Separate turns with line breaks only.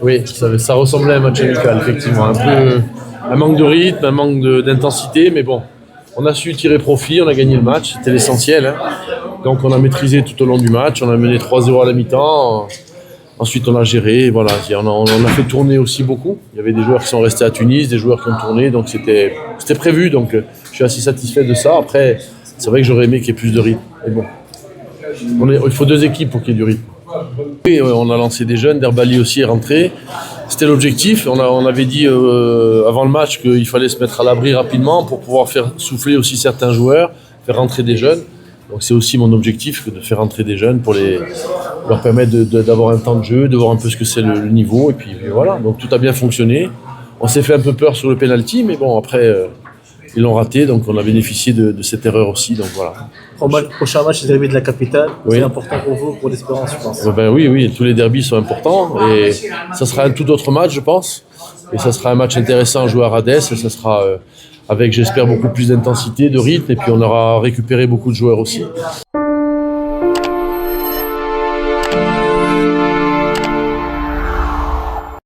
Oui, ça ressemblait à un match amical, effectivement. Un manque de rythme, un manque d'intensité, mais bon, on a su tirer profit, on a gagné le match, c'était l'essentiel. Hein. Donc on a maîtrisé tout au long du match, on a mené 3-0 à la mi-temps. Ensuite, on a géré, voilà, on a fait tourner aussi beaucoup. Il y avait des joueurs qui sont restés à Tunis, des joueurs qui ont tourné, donc c'était prévu. Donc, je suis assez satisfait de ça. Après, c'est vrai que j'aurais aimé qu'il y ait plus de rythme. Mais bon, il faut 2 équipes pour qu'il y ait du rythme. Oui, on a lancé des jeunes, Derbali aussi est rentré. C'était l'objectif. On avait dit avant le match qu'il fallait se mettre à l'abri rapidement pour pouvoir faire souffler aussi certains joueurs, faire rentrer des jeunes. Donc c'est aussi mon objectif de faire rentrer des jeunes pour leur permettre d'avoir un temps de jeu, de voir un peu ce que c'est le niveau. Et puis voilà, donc tout a bien fonctionné. On s'est fait un peu peur sur le penalty, mais bon, après, ils l'ont raté, donc on a bénéficié de cette erreur aussi. Donc voilà.
Prochain match, c'est le derby de la capitale.
Oui.
C'est important pour vous, pour l'Espérance, je pense.
Oui, tous les derbys sont importants. Et ça sera un tout autre match, je pense. Et ça sera un match intéressant à jouer à Rades. Et ça sera avec, j'espère, beaucoup plus d'intensité, de rythme. Et puis on aura récupéré beaucoup de joueurs aussi.